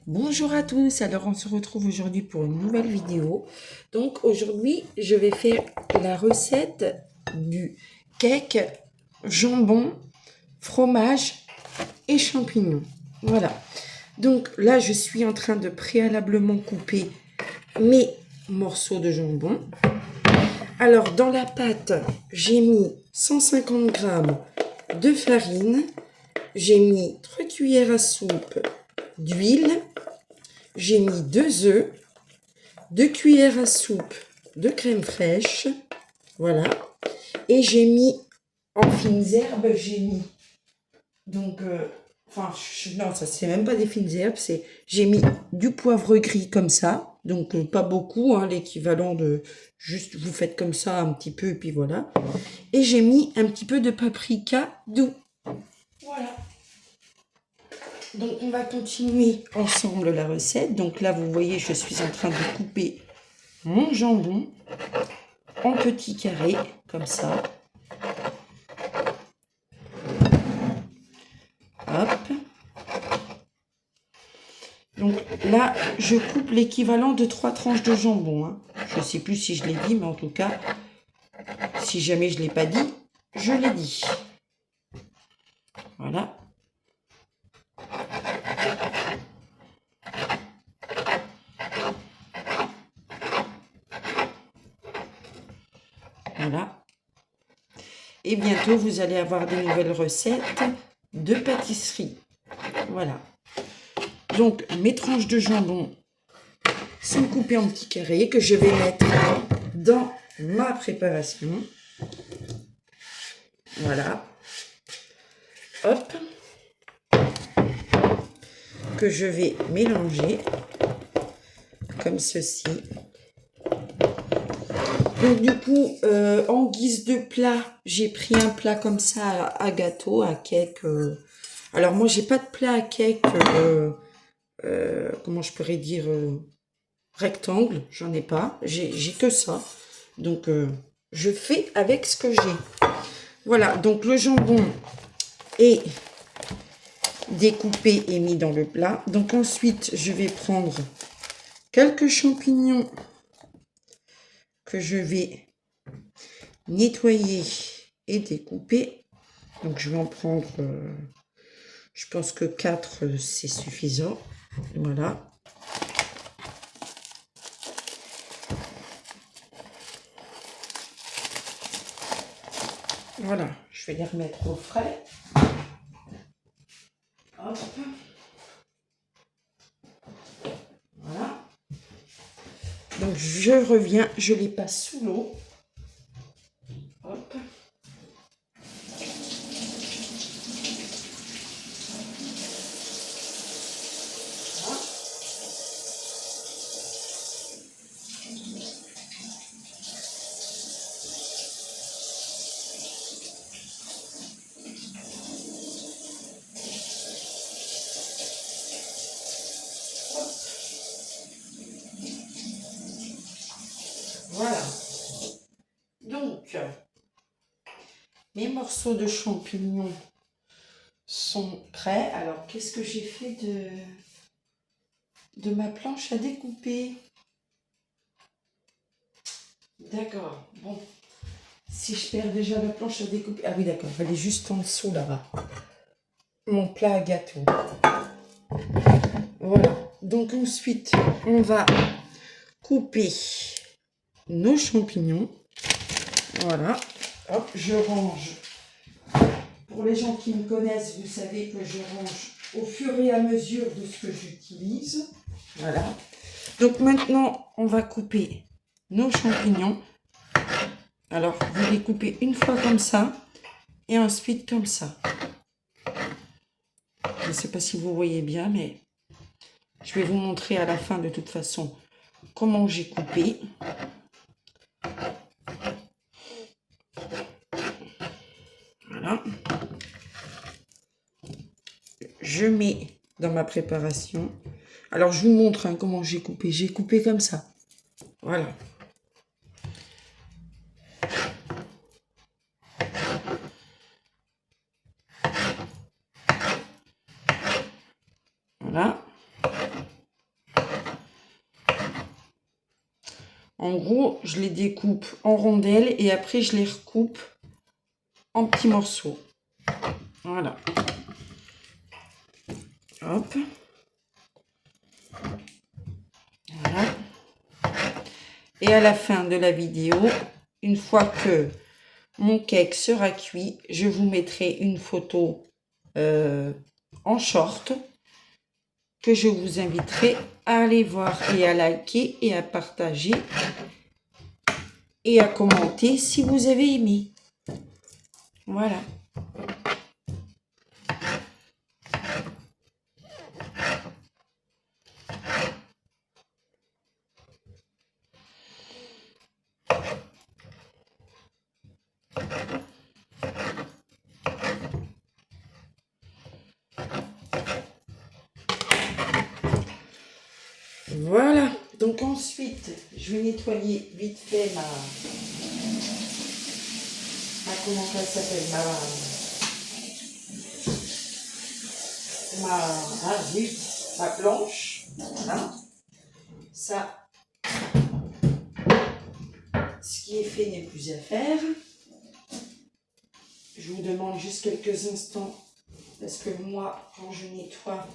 Bonjour à tous, alors on se retrouve aujourd'hui pour une nouvelle vidéo. Donc aujourd'hui je vais faire la recette du cake jambon, fromage et champignons. Voilà, donc là je suis en train de préalablement couper mes morceaux de jambon. Alors dans la pâte j'ai mis 150 g de farine, j'ai mis 3 cuillères à soupe d'huile, j'ai mis 2 œufs, 2 cuillères à soupe de crème fraîche, voilà, et j'ai mis en fines herbes, j'ai mis, donc, non, ça c'est même pas des fines herbes, j'ai mis du poivre gris comme ça, donc pas beaucoup, hein, l'équivalent de, juste vous faites comme ça un petit peu, et puis voilà, et j'ai mis un petit peu de paprika doux, voilà. Donc on va continuer ensemble la recette. Donc là vous voyez je suis en train de couper mon jambon en petits carrés comme ça. Hop. Donc là je coupe l'équivalent de 3 tranches de jambon, hein. Je ne sais plus si je l'ai dit, mais en tout cas si jamais je ne l'ai pas dit, je l'ai dit. Voilà. Voilà. Et bientôt, vous allez avoir des nouvelles recettes de pâtisserie. Voilà. Donc, mes tranches de jambon sont coupées en petits carrés que je vais mettre dans ma préparation. Voilà. Hop. Que je vais mélanger comme ceci. Donc du coup, en guise de plat, j'ai pris un plat comme ça à gâteau, à cake. Alors moi, j'ai pas de plat à cake, comment je pourrais dire, rectangle, j'en ai pas. J'ai que ça. Donc je fais avec ce que j'ai. Voilà, donc le jambon est découpé et mis dans le plat. Donc ensuite, je vais prendre quelques champignons que je vais nettoyer et découper. Donc je vais en prendre, je pense que 4 c'est suffisant. Voilà. Voilà, je vais les remettre au frais. Hop. Voilà. Donc je reviens, je les passe sous l'eau. Hop. Voilà. Donc, mes morceaux de champignons sont prêts. Alors, qu'est-ce que j'ai fait de ma planche à découper? D'accord. Bon, si je perds déjà la planche à découper... Ah oui, d'accord. Elle est juste en dessous, là-bas. Mon plat à gâteau. Voilà. Donc, ensuite, on va couper nos champignons. Voilà. Hop, je range. Pour les gens qui me connaissent, vous savez que je range au fur et à mesure de ce que j'utilise. Voilà. Donc maintenant, on va couper nos champignons. Alors, vous les coupez une fois comme ça et ensuite comme ça. Je ne sais pas si vous voyez bien, mais je vais vous montrer à la fin de toute façon comment j'ai coupé. Voilà. Je mets dans ma préparation. Alors, je vous montre comment j'ai coupé. J'ai coupé comme ça. Voilà. Voilà. En gros, je les découpe en rondelles et après, je les recoupe en petits morceaux. Voilà. Hop. Voilà. Et à la fin de la vidéo, une fois que mon cake sera cuit, je vous mettrai une photo en short que je vous inviterai à aller voir et à liker et à partager et à commenter si vous avez aimé. Voilà. Voilà, donc ensuite, je vais nettoyer vite fait comment ça s'appelle, ma planche. Voilà. Ça, ce qui est fait n'est plus à faire. Je vous demande juste quelques instants parce que moi, quand je nettoie,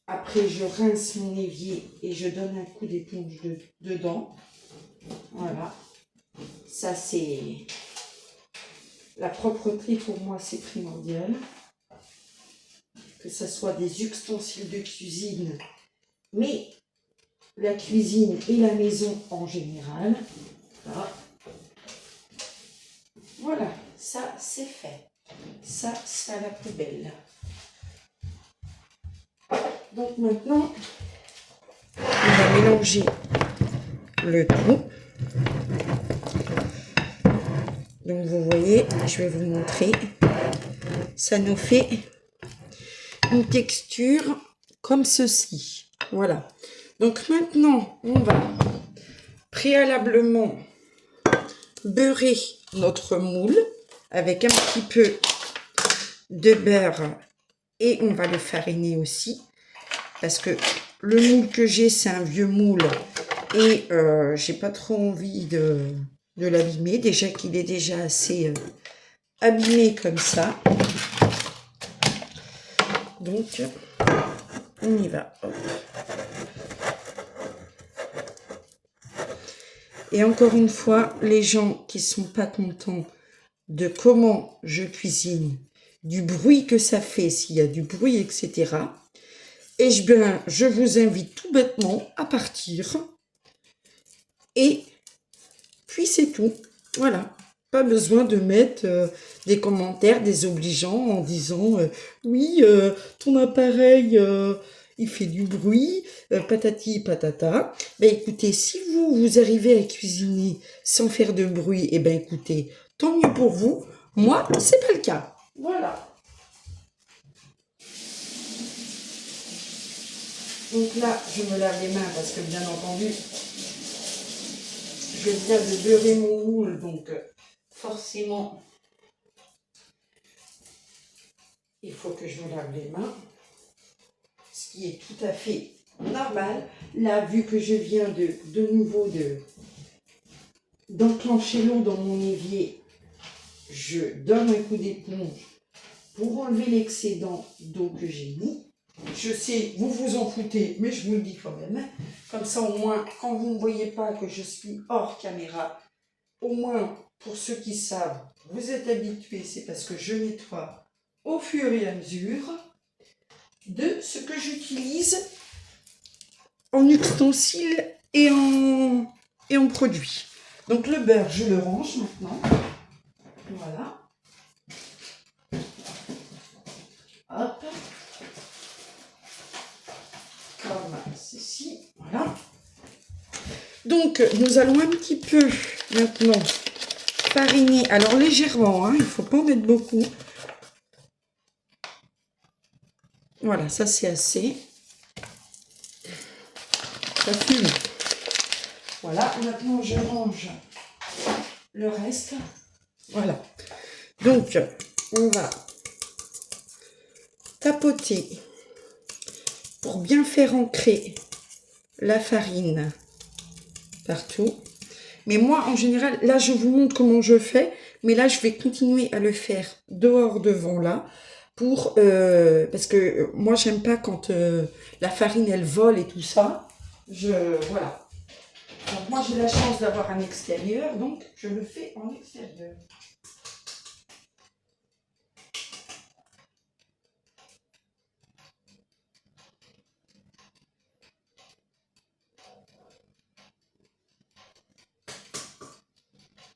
après je rince mon évier et je donne un coup d'éponge dedans. Voilà. Ça, c'est la propreté pour moi, c'est primordial. Que ce soit des ustensiles de cuisine, mais la cuisine et la maison en général. Voilà, ça c'est fait. Ça, c'est à la poubelle. Donc maintenant, on va mélanger le tout. Donc vous voyez, je vais vous montrer. Ça nous fait une texture comme ceci. Voilà. Donc maintenant, on va préalablement beurrer notre moule avec un petit peu de beurre et on va le fariner aussi parce que le moule que j'ai, c'est un vieux moule et j'ai pas trop envie de l'abîmer. Déjà qu'il est déjà assez abîmé comme ça. Donc, on y va. Hop. Et encore une fois, les gens qui sont pas contents de comment je cuisine, du bruit que ça fait, s'il y a du bruit, etc. Et je vous invite tout bêtement à partir. Et puis c'est tout. Voilà. Pas besoin de mettre des commentaires désobligeants en disant oui, ton appareil, il fait du bruit, patati patata. Ben écoutez, si vous arrivez à cuisiner sans faire de bruit, et ben écoutez, tant mieux pour vous. Moi, c'est pas le cas. Voilà. Donc là, je me lave les mains parce que bien entendu, je viens de beurrer mon moule, donc forcément, il faut que je me lave les mains, ce qui est tout à fait normal. Là, vu que je viens de nouveau d'enclencher l'eau dans mon évier, je donne un coup d'éponge pour enlever l'excédent d'eau que j'ai mis. Je sais, vous vous en foutez, mais je vous le dis quand même. Comme ça, au moins, quand vous ne voyez pas que je suis hors caméra, au moins, pour ceux qui savent, vous êtes habitués, c'est parce que je nettoie au fur et à mesure de ce que j'utilise en ustensiles et en produits. Donc le beurre, je le range maintenant. Voilà. Hop. Comme ceci. Voilà. Donc nous allons un petit peu maintenant fariner. Alors légèrement, hein, il ne faut pas en mettre beaucoup. Voilà, ça c'est assez. Ça fume. Voilà, maintenant je range le reste. Voilà. Donc, on va tapoter pour bien faire ancrer la farine partout. Mais moi, en général, là, je vous montre comment je fais. Mais là, je vais continuer à le faire dehors, devant, là. Parce que moi, j'aime pas quand la farine, elle vole et tout ça. Voilà. Donc, moi, j'ai la chance d'avoir un extérieur. Donc, je le fais en extérieur.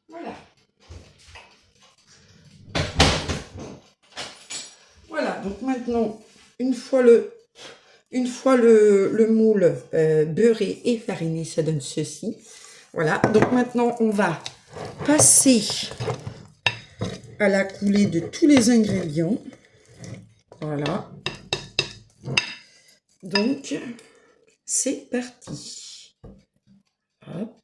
Voilà. Voilà, donc maintenant, une fois le moule beurré et fariné, ça donne ceci. Voilà, donc maintenant, on va passer à la coulée de tous les ingrédients. Voilà. Donc, c'est parti. Hop.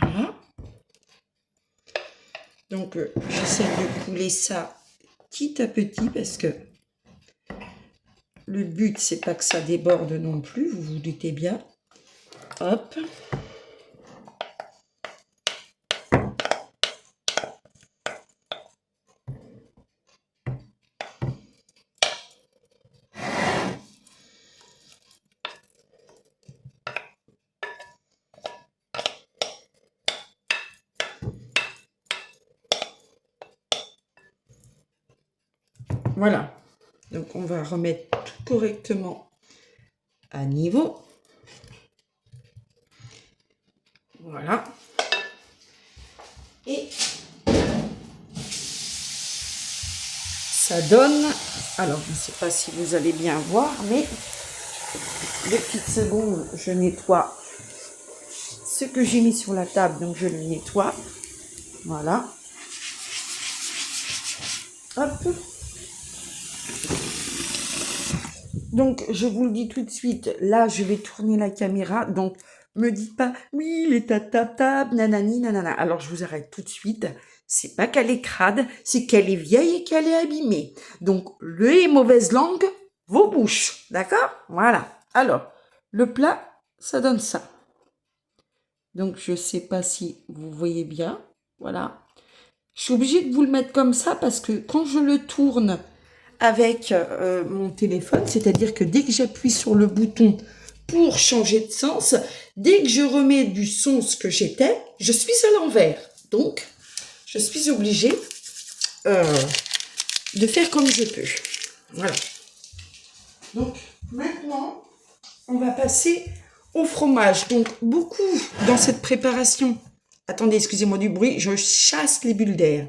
Voilà. Donc, j'essaie de couler ça petit à petit parce que le but, c'est pas que ça déborde non plus, vous vous doutez bien. Hop. Voilà. Donc, on va remettre tout correctement à niveau. Voilà. Et ça donne, alors je ne sais pas si vous allez bien voir, mais 2 petites secondes, je nettoie ce que j'ai mis sur la table, donc je le nettoie. Voilà. Hop. Donc, je vous le dis tout de suite, là, je vais tourner la caméra, donc me dites pas, oui, les tatatab, nanani, nanana. Alors, je vous arrête tout de suite. C'est pas qu'elle est crade, c'est qu'elle est vieille et qu'elle est abîmée. Donc, les mauvaises langues, vos bouches. D'accord? Voilà. Alors, le plat, ça donne ça. Donc, je sais pas si vous voyez bien. Voilà. Je suis obligée de vous le mettre comme ça parce que quand je le tourne avec mon téléphone, c'est-à-dire que dès que j'appuie sur le bouton pour changer de sens, dès que je remets du sens que j'étais, je suis à l'envers. Donc, je suis obligée de faire comme je peux. Voilà. Donc, maintenant, on va passer au fromage. Donc, beaucoup dans cette préparation. Attendez, excusez-moi du bruit, je chasse les bulles d'air.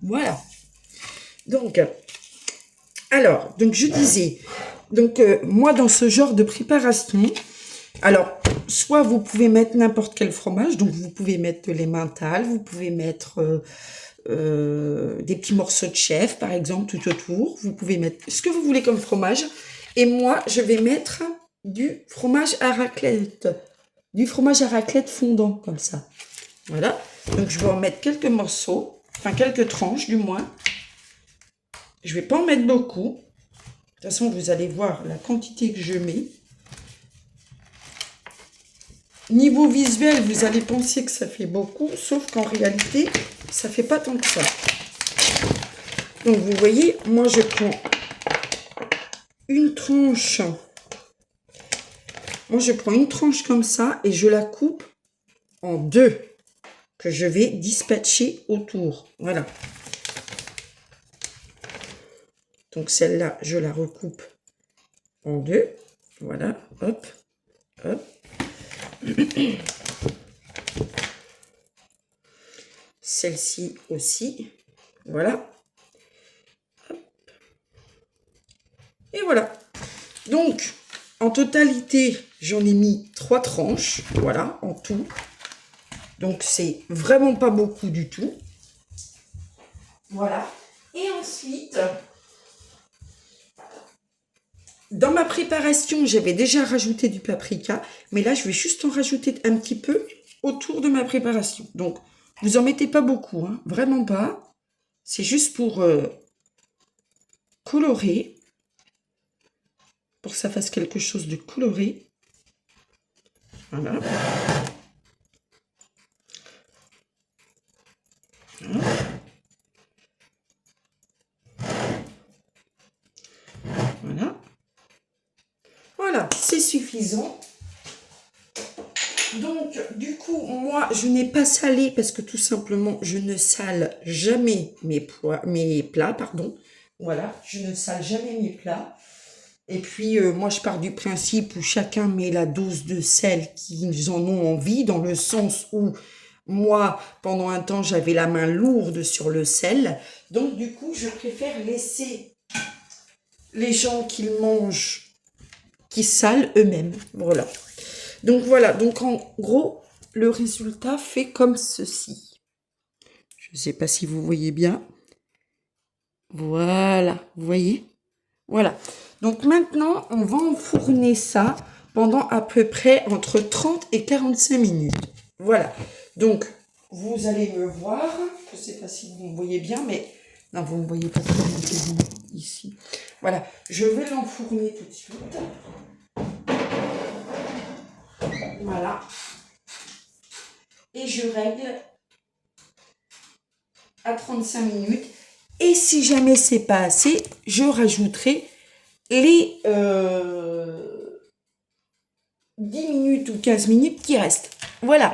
Voilà. Donc, alors, donc je disais, donc moi dans ce genre de préparation, alors soit vous pouvez mettre n'importe quel fromage, donc vous pouvez mettre les mentales, vous pouvez mettre des petits morceaux de chèvre par exemple tout autour, vous pouvez mettre ce que vous voulez comme fromage, et moi je vais mettre du fromage à raclette fondant comme ça. Voilà, donc je vais en mettre quelques morceaux, enfin quelques tranches du moins. Je ne vais pas en mettre beaucoup. De toute façon, vous allez voir la quantité que je mets. Niveau visuel, vous allez penser que ça fait beaucoup, sauf qu'en réalité, ça ne fait pas tant que ça. Donc, vous voyez, moi, je prends une tranche. Moi, je prends une tranche comme ça et je la coupe en deux, que je vais dispatcher autour. Voilà. Donc, celle-là, je la recoupe en deux. Voilà, hop, hop. Celle-ci aussi. Voilà. Hop. Et voilà. Donc, en totalité, j'en ai mis 3 tranches. Voilà, en tout. Donc, c'est vraiment pas beaucoup du tout. Voilà. Et ensuite, dans ma préparation, j'avais déjà rajouté du paprika. Mais là, je vais juste en rajouter un petit peu. autour de ma préparation. Donc, vous en mettez pas beaucoup, hein, vraiment pas. C'est juste pour colorer, pour que ça fasse quelque chose de coloré. Voilà. Voilà. Voilà. Voilà, c'est suffisant. Donc, du coup, moi, je n'ai pas salé parce que tout simplement, je ne sale jamais mes plats, pardon. Voilà, je ne sale jamais mes plats. Et puis, moi, je pars du principe où chacun met la dose de sel qu'ils en ont envie, dans le sens où moi, pendant un temps, j'avais la main lourde sur le sel. Donc, du coup, je préfère laisser les gens qui mangent, qui salent eux-mêmes. Voilà. Donc voilà, donc en gros, le résultat fait comme ceci. Je ne sais pas si vous voyez bien. Voilà, vous voyez? Voilà. Donc maintenant, on va enfourner ça pendant à peu près entre 30 et 45 minutes. Voilà. Donc, vous allez me voir. Je ne sais pas si vous me voyez bien, mais... Non, vous ne me voyez pas très bien ici. Voilà. Je vais l'enfourner tout de suite. Voilà. Et je règle à 35 minutes. Et si jamais c'est pas assez, je rajouterai les 10 minutes ou 15 minutes qui restent. Voilà.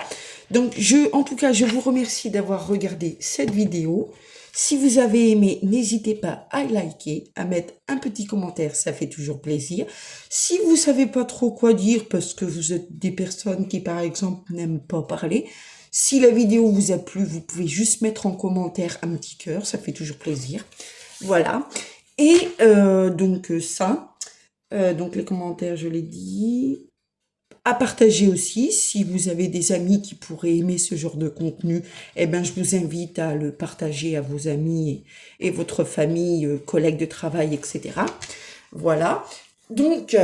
Donc, en tout cas, je vous remercie d'avoir regardé cette vidéo. Si vous avez aimé, n'hésitez pas à liker, à mettre un petit commentaire, ça fait toujours plaisir. Si vous savez pas trop quoi dire, parce que vous êtes des personnes qui, par exemple, n'aiment pas parler, si la vidéo vous a plu, vous pouvez juste mettre en commentaire un petit cœur, ça fait toujours plaisir. Voilà. Et donc donc les commentaires, je l'ai dit. À partager aussi, si vous avez des amis qui pourraient aimer ce genre de contenu, eh ben, je vous invite à le partager à vos amis et votre famille, collègues de travail, etc. Voilà. Donc,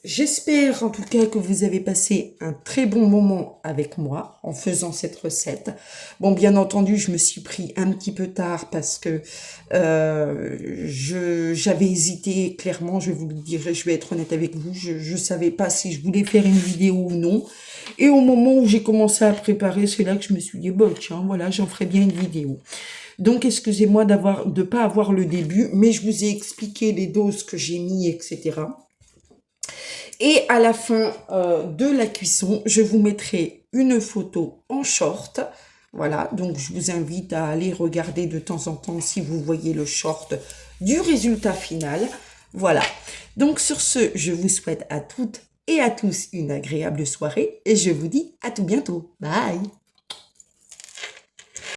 j'espère en tout cas que vous avez passé un très bon moment avec moi en faisant cette recette. Bon, bien entendu, je me suis pris un petit peu tard parce que j'avais hésité clairement, je vais vous le dire, je vais être honnête avec vous, je savais pas si je voulais faire une vidéo ou non. Et au moment où j'ai commencé à préparer, c'est là que je me suis dit, bon, tiens, voilà, j'en ferai bien une vidéo. Donc, excusez-moi de pas avoir le début, mais je vous ai expliqué les doses que j'ai mis, etc. Et à la fin de la cuisson, je vous mettrai une photo en short. Voilà, donc je vous invite à aller regarder de temps en temps si vous voyez le short du résultat final. Voilà, donc sur ce, je vous souhaite à toutes et à tous une agréable soirée et je vous dis à tout bientôt. Bye!